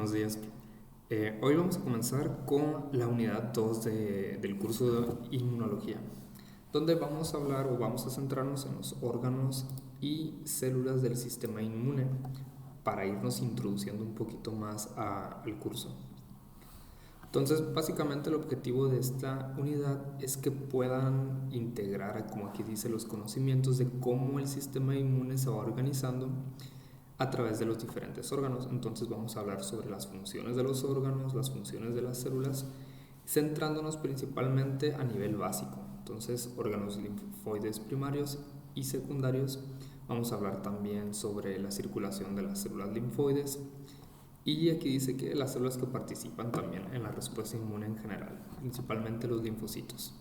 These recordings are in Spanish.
Buenos días. Hoy vamos a comenzar con la unidad 2 del curso de inmunología, donde vamos a hablar o vamos a centrarnos en los órganos y células del sistema inmune para irnos introduciendo un poquito más al curso. Entonces, básicamente el objetivo de esta unidad es que puedan integrar, como aquí dice, los conocimientos de cómo el sistema inmune se va organizando a través de los diferentes órganos. Entonces vamos a hablar sobre las funciones de los órganos, las funciones de las células, centrándonos principalmente a nivel básico. Entonces, órganos linfoides primarios y secundarios. Vamos a hablar también sobre la circulación de las células linfoides. Y aquí dice que las células que participan también en la respuesta inmune en general, principalmente los linfocitos.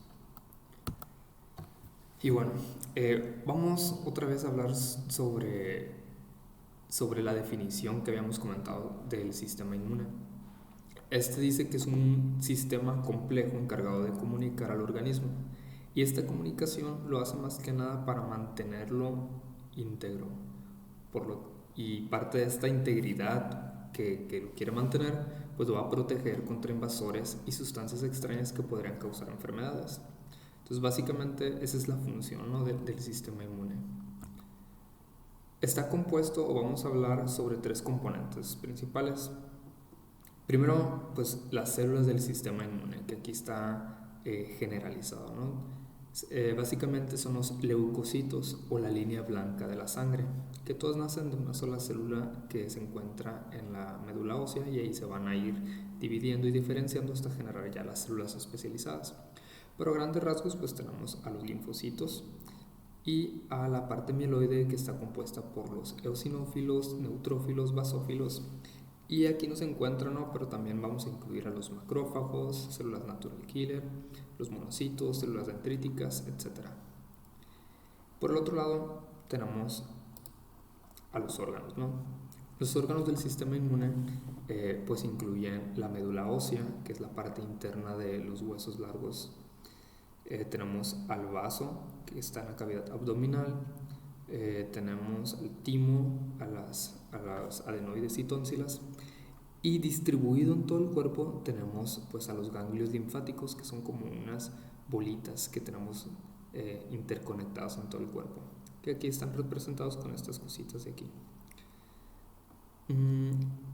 Y bueno, vamos otra vez a hablar sobre la definición que habíamos comentado del sistema inmune. Este dice que es un sistema complejo encargado de comunicar al organismo, y esta comunicación lo hace más que nada para mantenerlo íntegro. Y parte de esta integridad que lo quiere mantener, pues lo va a proteger contra invasores y sustancias extrañas que podrían causar enfermedades. Entonces, básicamente esa es la función, ¿no?, del sistema inmune. Está compuesto, o vamos a hablar sobre tres componentes principales. Primero, pues las células del sistema inmune, que aquí está generalizado, ¿no? Básicamente son los leucocitos o la línea blanca de la sangre, que todos nacen de una sola célula que se encuentra en la médula ósea, y ahí se van a ir dividiendo y diferenciando hasta generar ya las células especializadas. Pero a grandes rasgos pues tenemos a los linfocitos y a la parte mieloide, que está compuesta por los eosinófilos, neutrófilos, basófilos. Y aquí nos encuentran, ¿no?, pero también vamos a incluir a los macrófagos, células natural killer, los monocitos, células dendríticas, etc. Por el otro lado tenemos a los órganos, ¿no? Los órganos del sistema inmune pues incluyen la médula ósea, que es la parte interna de los huesos largos. Tenemos al vaso, que está en la cavidad abdominal. Tenemos al timo, a las adenoides y tónsilas. Y distribuido en todo el cuerpo tenemos pues a los ganglios linfáticos, que son como unas bolitas que tenemos interconectadas en todo el cuerpo, que aquí están representados con estas cositas de aquí.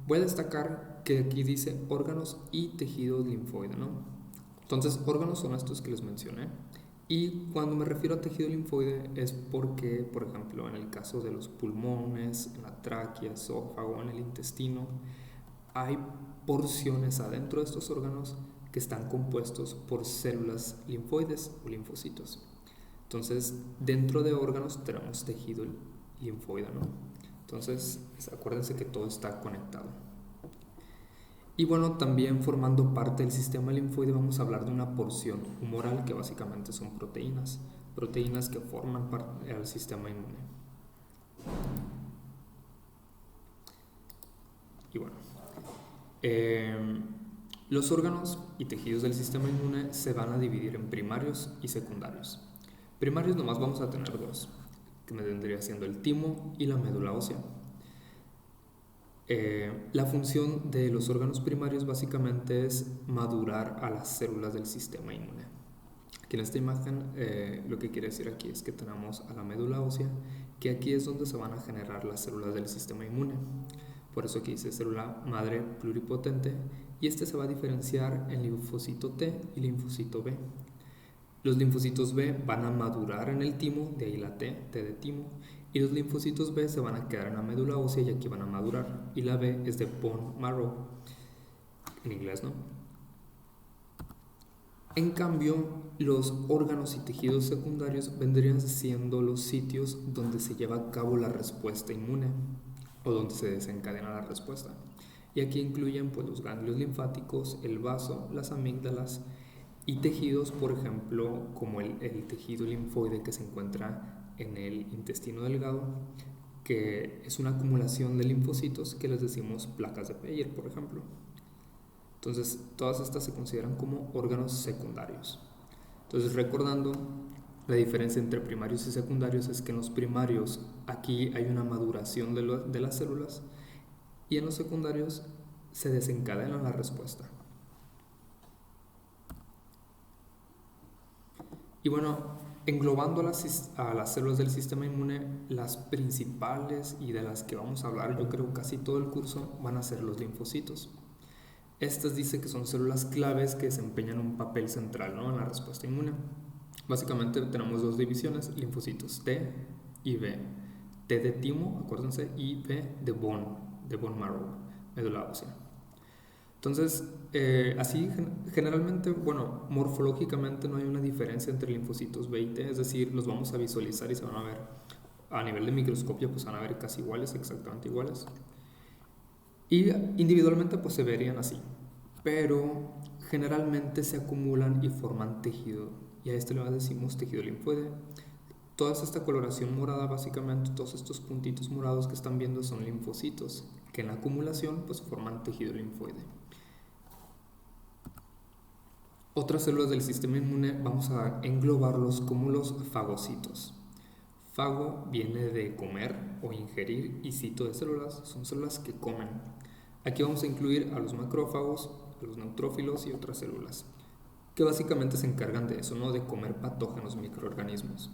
Voy a destacar que aquí dice órganos y tejido linfoide, ¿no? Entonces, órganos son estos que les mencioné. Y cuando me refiero a tejido linfoide es porque, por ejemplo, en el caso de los pulmones, en la tráquea, esófago, en el intestino, hay porciones adentro de estos órganos que están compuestos por células linfoides o linfocitos. Entonces, dentro de órganos tenemos tejido linfoide, ¿no? Entonces, acuérdense que todo está conectado. Y bueno, también formando parte del sistema linfoide vamos a hablar de una porción humoral, que básicamente son proteínas que forman parte del sistema inmune. Y bueno, los órganos y tejidos del sistema inmune se van a dividir en primarios y secundarios. Primarios nomás vamos a tener dos, que me vendría siendo el timo y la médula ósea. La función de los órganos primarios básicamente es madurar a las células del sistema inmune. Aquí en esta imagen lo que quiere decir aquí es que tenemos a la médula ósea, que aquí es donde se van a generar las células del sistema inmune. Por eso aquí dice célula madre pluripotente, y este se va a diferenciar en linfocito T y linfocito B. Los linfocitos B van a madurar en el timo, de ahí la T de timo, y los linfocitos B se van a quedar en la médula ósea y aquí van a madurar. Y la B es de bone marrow, en inglés, ¿no? En cambio, los órganos y tejidos secundarios vendrían siendo los sitios donde se lleva a cabo la respuesta inmune, o donde se desencadena la respuesta. Y aquí incluyen pues los ganglios linfáticos, el vaso, las amígdalas, y tejidos, por ejemplo, como el tejido linfoide que se encuentra en el intestino delgado, que es una acumulación de linfocitos que les decimos placas de Peyer, por ejemplo. Entonces, todas estas se consideran como órganos secundarios. Entonces, recordando, la diferencia entre primarios y secundarios es que en los primarios aquí hay una maduración de las células, y en los secundarios se desencadena la respuesta. Y bueno, englobando a las células del sistema inmune, las principales y de las que vamos a hablar, yo creo casi todo el curso, van a ser los linfocitos. Estas dice que son células claves que desempeñan un papel central, ¿no?, en la respuesta inmune. Básicamente tenemos dos divisiones, linfocitos T y B. T de timo, acuérdense, y B de bone marrow, médula ósea. Entonces, así generalmente, bueno, morfológicamente no hay una diferencia entre linfocitos B y T, es decir, los vamos a visualizar y se van a ver a nivel de microscopio, pues van a ver casi iguales, exactamente iguales. Y individualmente pues se verían así, pero generalmente se acumulan y forman tejido, y a este le decimos tejido linfoide. Toda esta coloración morada, básicamente todos estos puntitos morados que están viendo son linfocitos, que en la acumulación pues forman tejido linfoide. Otras células del sistema inmune vamos a englobarlos como los fagocitos. Fago viene de comer o ingerir, y cito de células, son células que comen. Aquí vamos a incluir a los macrófagos, a los neutrófilos y otras células, que básicamente se encargan de eso, ¿no?, de comer patógenos microorganismos.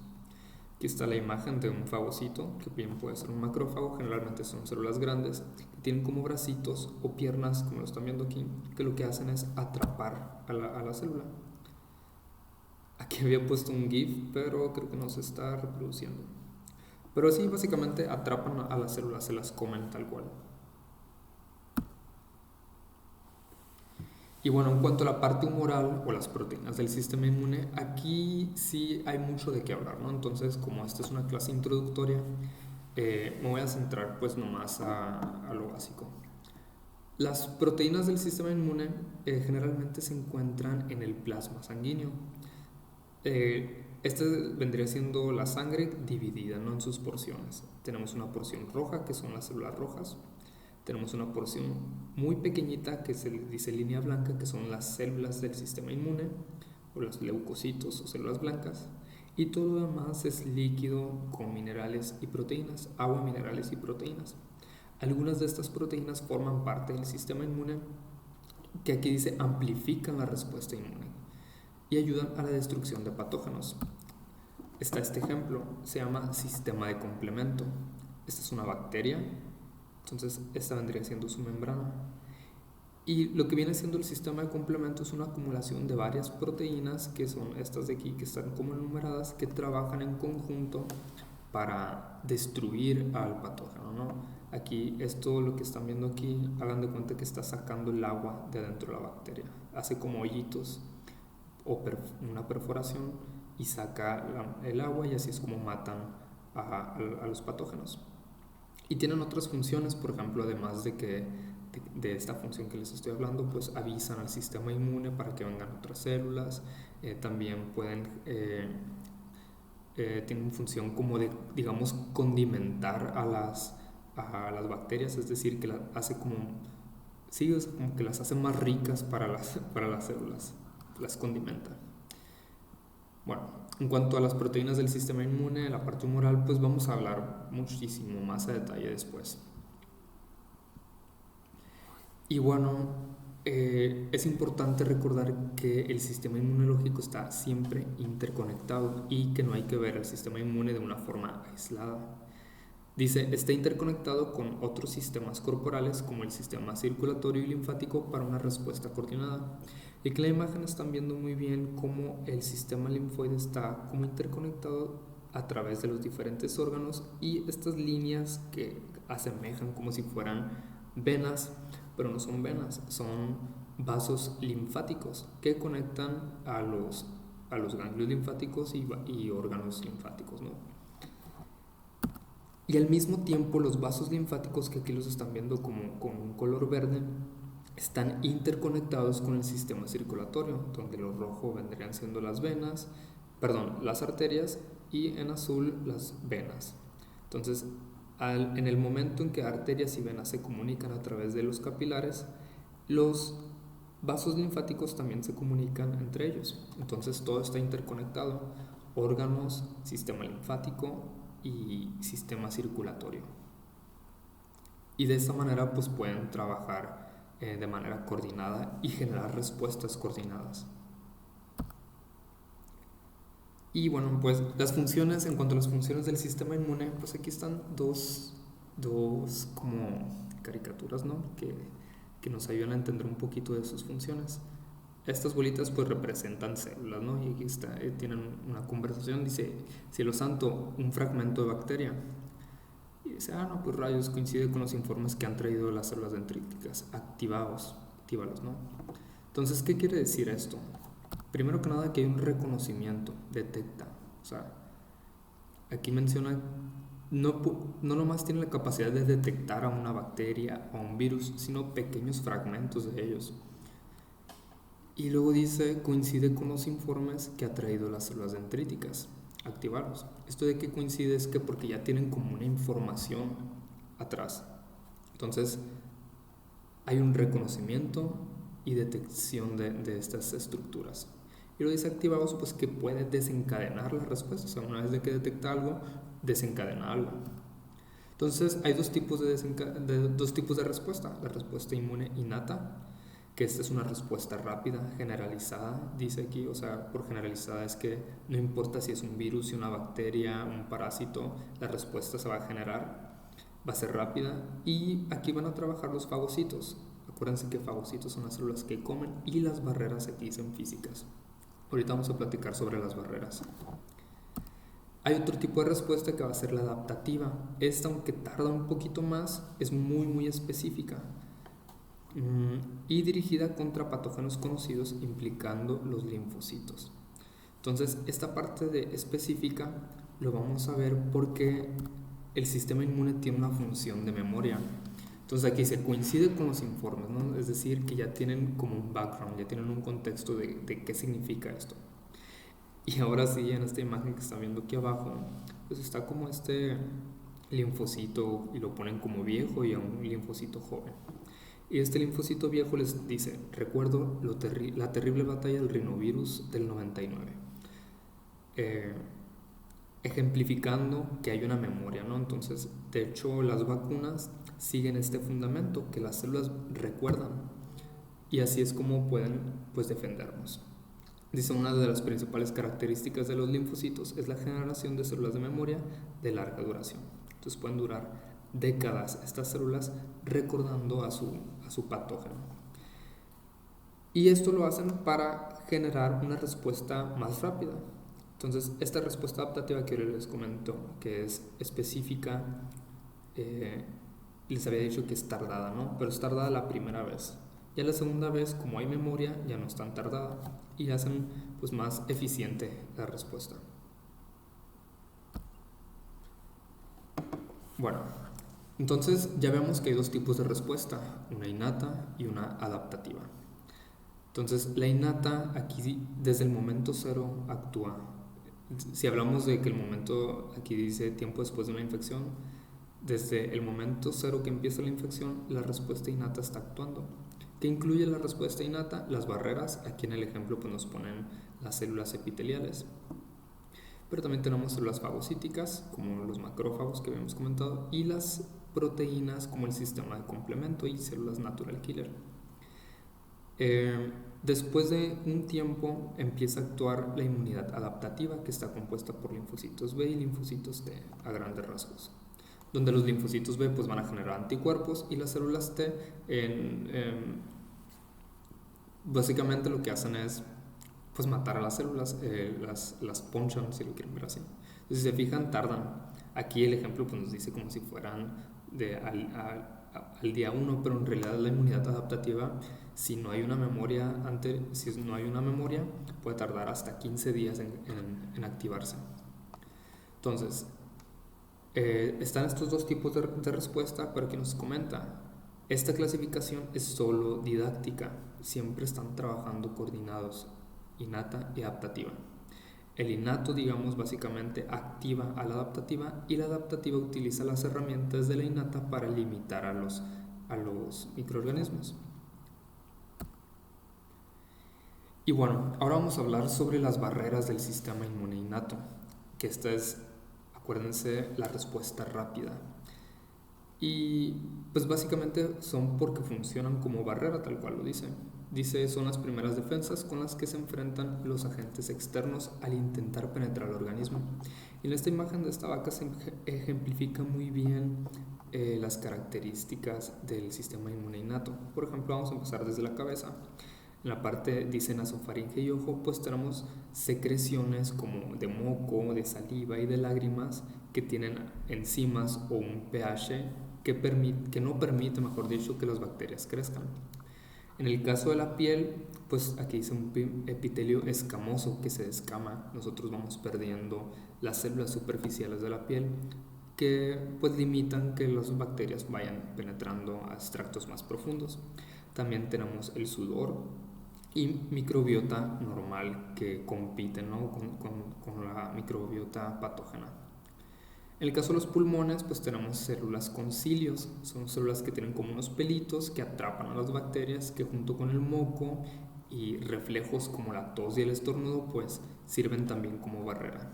Aquí está la imagen de un fagocito, que bien puede ser un macrófago, generalmente son células grandes, que tienen como bracitos o piernas, como lo están viendo aquí, que lo que hacen es atrapar a la célula. Aquí había puesto un GIF, pero creo que no se está reproduciendo. Pero sí, básicamente atrapan a las células, se las comen tal cual. Y bueno, en cuanto a la parte humoral o las proteínas del sistema inmune, aquí sí hay mucho de qué hablar, ¿no? Entonces, como esta es una clase introductoria, me voy a centrar pues nomás a lo básico. Las proteínas del sistema inmune generalmente se encuentran en el plasma sanguíneo. Esta vendría siendo la sangre dividida, ¿no?, en sus porciones. Tenemos una porción roja, que son las células rojas. Tenemos una porción muy pequeñita que se dice línea blanca, que son las células del sistema inmune, o los leucocitos o células blancas. Y todo lo demás es líquido con minerales y proteínas, agua, minerales y proteínas. Algunas de estas proteínas forman parte del sistema inmune, que aquí dice amplifican la respuesta inmune y ayudan a la destrucción de patógenos. Está este ejemplo, se llama sistema de complemento. Esta es una bacteria, entonces esta vendría siendo su membrana. Y lo que viene siendo el sistema de complemento es una acumulación de varias proteínas, que son estas de aquí, que están como enumeradas, que trabajan en conjunto para destruir al patógeno, ¿no? Aquí esto, lo que están viendo aquí, hagan de cuenta que está sacando el agua de adentro de la bacteria. Hace como hoyitos o una perforación y saca el agua, y así es como matan a los patógenos. Y tienen otras funciones, por ejemplo, además de esta función que les estoy hablando, pues avisan al sistema inmune para que vengan otras células. También tienen función como de, digamos, condimentar a las bacterias, es decir, que hace como, sí, o sea, como que las hace más ricas para las células, las condimenta. Bueno, en cuanto a las proteínas del sistema inmune, la parte humoral, pues vamos a hablar muchísimo más a detalle después. Y bueno, es importante recordar que el sistema inmunológico está siempre interconectado y que no hay que ver el sistema inmune de una forma aislada. Dice, está interconectado con otros sistemas corporales como el sistema circulatorio y linfático para una respuesta coordinada. Y que la imagen están viendo muy bien cómo el sistema linfoide está como interconectado a través de los diferentes órganos, y estas líneas que asemejan como si fueran venas, pero no son venas, son vasos linfáticos que conectan a los ganglios linfáticos y órganos linfáticos, ¿no? Y al mismo tiempo los vasos linfáticos, que aquí los están viendo como con un color verde, están interconectados con el sistema circulatorio, donde lo rojo vendrían siendo las arterias, y en azul las venas. Entonces, en el momento en que arterias y venas se comunican a través de los capilares, los vasos linfáticos también se comunican entre ellos. Entonces todo está interconectado: órganos, sistema linfático y sistema circulatorio. Y de esta manera pues pueden trabajar de manera coordinada y generar respuestas coordinadas. Y bueno, pues las funciones, en cuanto a las funciones del sistema inmune, pues aquí están dos como caricaturas, ¿no? Que nos ayudan a entender un poquito de sus funciones. Estas bolitas pues representan células, ¿no? Y aquí está, tienen una conversación, dice, cielo santo, un fragmento de bacteria. Y dice, no, pues rayos, coincide con los informes que han traído las células dendríticas, actívalos, ¿no? Entonces, ¿qué quiere decir esto? Primero que nada, que hay un reconocimiento, detecta. O sea, aquí menciona, no nomás tiene la capacidad de detectar a una bacteria o a un virus, sino pequeños fragmentos de ellos. Y luego dice, coincide con los informes que ha traído las células dendríticas, activarlos. Esto de que coincide es que porque ya tienen como una información atrás. Entonces, hay un reconocimiento y detección de estas estructuras. Y lo dice activados, pues que puede desencadenar la respuesta. O sea, una vez de que detecta algo, desencadena algo. Entonces, hay dos tipos de respuesta. La respuesta inmune innata, que esta es una respuesta rápida, generalizada, dice aquí. O sea, por generalizada es que no importa si es un virus, si una bacteria, un parásito, la respuesta se va a generar, va a ser rápida. Y aquí van a trabajar los fagocitos. Acuérdense que fagocitos son las células que comen, y las barreras aquí son físicas. Ahorita vamos a platicar sobre las barreras. Hay otro tipo de respuesta que va a ser la adaptativa. Esta, aunque tarda un poquito más, es muy específica y dirigida contra patógenos conocidos, implicando los linfocitos. Entonces, esta parte de específica lo vamos a ver porque el sistema inmune tiene una función de memoria. Entonces aquí se coincide con los informes, ¿no? Es decir, que ya tienen como un background, ya tienen un contexto de qué significa esto. Y ahora sí, en esta imagen que están viendo aquí abajo, pues está como este linfocito, y lo ponen como viejo, y a un linfocito joven. Y este linfocito viejo les dice, recuerdo la terrible batalla del rinovirus del 99. Ejemplificando que hay una memoria, ¿no? Entonces, de hecho, las vacunas siguen este fundamento, que las células recuerdan, y así es como pueden, pues, defendernos. Dice, una de las principales características de los linfocitos es la generación de células de memoria de larga duración. Entonces pueden durar décadas estas células recordando a su patógeno. Y esto lo hacen para generar una respuesta más rápida. Entonces, esta respuesta adaptativa que les comento, que es específica, les había dicho que es tardada, ¿no? Pero es tardada la primera vez. Ya la segunda vez, como hay memoria, ya no es tan tardada y hacen pues más eficiente la respuesta. Bueno, entonces ya vemos que hay dos tipos de respuesta, una innata y una adaptativa. Entonces, la innata aquí desde el momento cero actúa. Si hablamos de que el momento, aquí dice tiempo después de una infección, desde el momento cero que empieza la infección, la respuesta innata está actuando. ¿Qué incluye la respuesta innata? Las barreras, aquí en el ejemplo pues nos ponen las células epiteliales. Pero también tenemos células fagocíticas, como los macrófagos que habíamos comentado, y las proteínas como el sistema de complemento y células natural killer. Después de un tiempo empieza a actuar la inmunidad adaptativa, que está compuesta por linfocitos B y linfocitos T a grandes rasgos, donde los linfocitos B pues van a generar anticuerpos, y las células T básicamente lo que hacen es pues matar a las células, las ponchan, si lo quieren ver así. Entonces, si se fijan, tardan. Aquí el ejemplo pues nos dice como si fueran al día 1, pero en realidad la inmunidad adaptativa, si no hay una memoria puede tardar hasta 15 días en activarse. Entonces, están estos dos tipos de respuesta, pero aquí nos comenta, esta clasificación es solo didáctica, siempre están trabajando coordinados, innata y adaptativa. El innato, digamos, básicamente activa a la adaptativa, y la adaptativa utiliza las herramientas de la innata para limitar a los microorganismos. Y bueno, ahora vamos a hablar sobre las barreras del sistema inmune innato, que esta es, acuérdense, la respuesta rápida. Y pues básicamente son porque funcionan como barrera, tal cual lo dice. Dice, son las primeras defensas con las que se enfrentan los agentes externos al intentar penetrar el organismo. Y en esta imagen de esta vaca se ejemplifica muy bien las características del sistema inmune innato. Por ejemplo, vamos a empezar desde la cabeza. En la parte, dice, nasofaringe y ojo, pues tenemos secreciones como de moco, de saliva y de lágrimas que tienen enzimas o un pH que no permite, mejor dicho, que las bacterias crezcan. En el caso de la piel, pues aquí dice un epitelio escamoso que se descama. Nosotros vamos perdiendo las células superficiales de la piel que pues limitan que las bacterias vayan penetrando a extractos más profundos. También tenemos el sudor y microbiota normal que compiten, ¿no?, con la microbiota patógena. En el caso de los pulmones, pues tenemos células con cilios. Son células que tienen como unos pelitos que atrapan a las bacterias, que junto con el moco y reflejos como la tos y el estornudo, pues sirven también como barrera.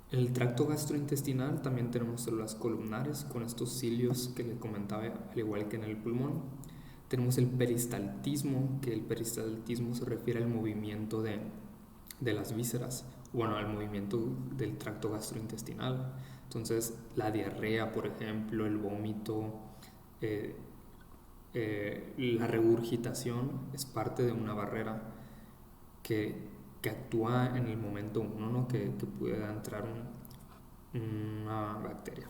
En el tracto gastrointestinal también tenemos células columnares con estos cilios que le comentaba, al igual que en el pulmón. Tenemos el peristaltismo, que el peristaltismo se refiere al movimiento de las vísceras, bueno, al movimiento del tracto gastrointestinal. Entonces, la diarrea, por ejemplo, el vómito, la regurgitación es parte de una barrera que actúa en el momento uno, ¿no?, que pueda entrar una bacteria.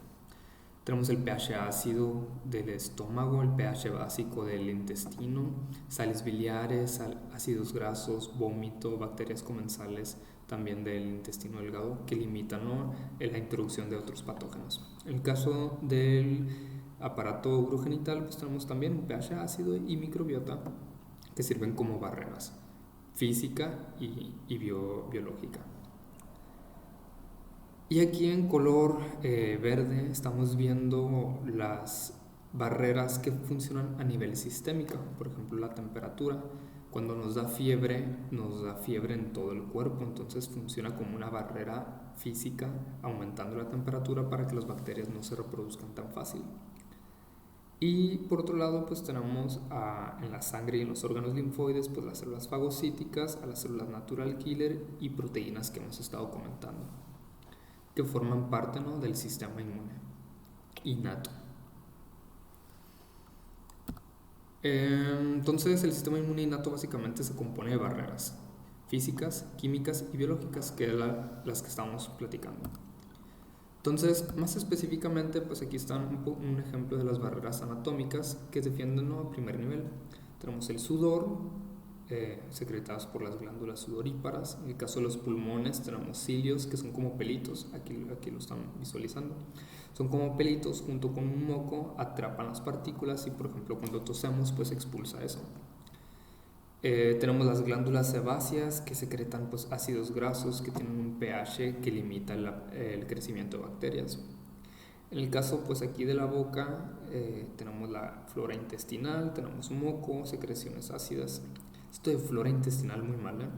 Tenemos el pH ácido del estómago, el pH básico del intestino, sales biliares, ácidos grasos, vómito, bacterias comensales también del intestino delgado que limitan, ¿no?, la introducción de otros patógenos. En el caso del aparato urogenital, pues tenemos también un pH ácido y microbiota que sirven como barreras física y biológica. Y aquí en color verde estamos viendo las barreras que funcionan a nivel sistémico. Por ejemplo, la temperatura. Cuando nos da fiebre en todo el cuerpo, entonces funciona como una barrera física, aumentando la temperatura para que las bacterias no se reproduzcan tan fácil. Y por otro lado, pues tenemos en la sangre y en los órganos linfoides, pues las células fagocíticas, a las células natural killer y proteínas que hemos estado comentando, que forman parte, ¿no?, del sistema inmune innato. Entonces, el sistema inmune innato básicamente se compone de barreras físicas, químicas y biológicas, que es las que estamos platicando. Entonces, más específicamente, pues aquí está un ejemplo de las barreras anatómicas que defienden, ¿no?, a primer nivel. Tenemos el sudor, secretados por las glándulas sudoríparas. En el caso de los pulmones tenemos cilios, que son como pelitos, aquí lo están visualizando. Son como pelitos, junto con un moco, atrapan las partículas y, por ejemplo, cuando tosemos, pues expulsa eso. Tenemos las glándulas sebáceas, que secretan pues ácidos grasos que tienen un pH que limita el crecimiento de bacterias. En el caso pues aquí de la boca, tenemos la flora intestinal, tenemos moco, secreciones ácidas. Esto de flora intestinal muy mal,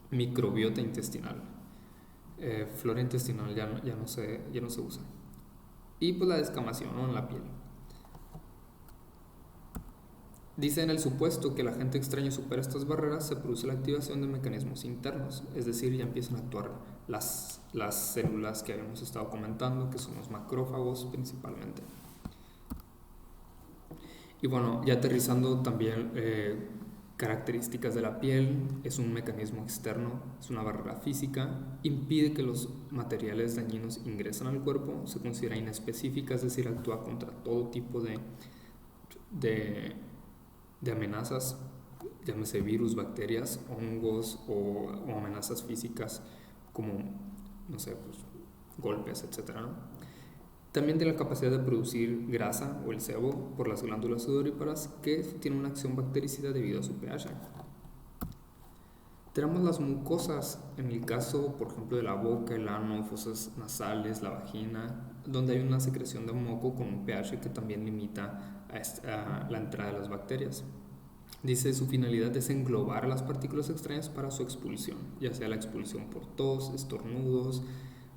microbiota intestinal. Flora intestinal ya no se usa. Y pues la descamación, ¿no?, en la piel. Dice, en el supuesto que el agente extraño supera estas barreras, se produce la activación de mecanismos internos, es decir, ya empiezan a actuar las células que habíamos estado comentando, que son los macrófagos principalmente. Y bueno, ya aterrizando también características de la piel, es un mecanismo externo, es una barrera física, impide que los materiales dañinos ingresen al cuerpo, se considera inespecífica, es decir, actúa contra todo tipo de amenazas, llámese virus, bacterias, hongos o amenazas físicas como, no sé, pues, golpes, etc., ¿no? También tiene la capacidad de producir grasa o el sebo por las glándulas sudoríparas, que tienen una acción bactericida debido a su pH. Tenemos las mucosas, en el caso, por ejemplo, de la boca, el ano, fosas nasales, la vagina, donde hay una secreción de moco con un pH que también limita a la entrada de las bacterias. Dice, su finalidad es englobar las partículas extrañas para su expulsión, ya sea la expulsión por tos, estornudos,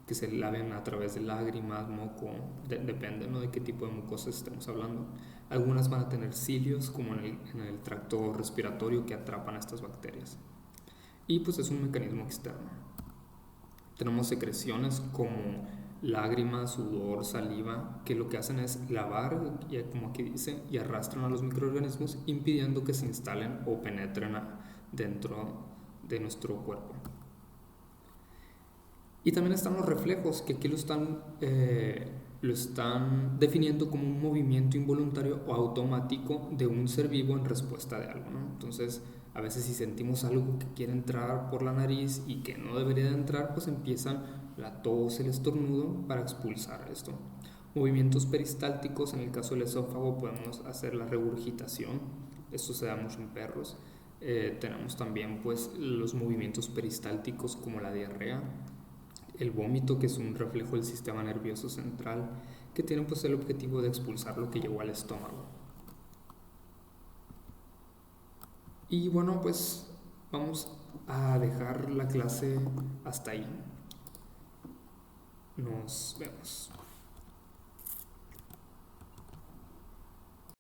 que se laven a través de lágrimas, moco, depende, ¿no?, de qué tipo de mucosas estemos hablando. Algunas van a tener cilios, como en el tracto respiratorio, que atrapan a estas bacterias. Y pues es un mecanismo externo. Tenemos secreciones como lágrimas, sudor, saliva, que lo que hacen es lavar, como aquí dice, y arrastran a los microorganismos, impidiendo que se instalen o penetren dentro de nuestro cuerpo. Y también están los reflejos, que aquí lo están definiendo como un movimiento involuntario o automático de un ser vivo en respuesta de algo, ¿no? Entonces, a veces si sentimos algo que quiere entrar por la nariz y que no debería de entrar, pues empiezan la tos, el estornudo para expulsar esto. Movimientos peristálticos, en el caso del esófago podemos hacer la regurgitación, esto se da mucho en perros. Tenemos también pues los movimientos peristálticos como la diarrea, el vómito, que es un reflejo del sistema nervioso central, que tiene pues el objetivo de expulsar lo que llegó al estómago. Y bueno, pues vamos a dejar la clase hasta ahí. Nos vemos.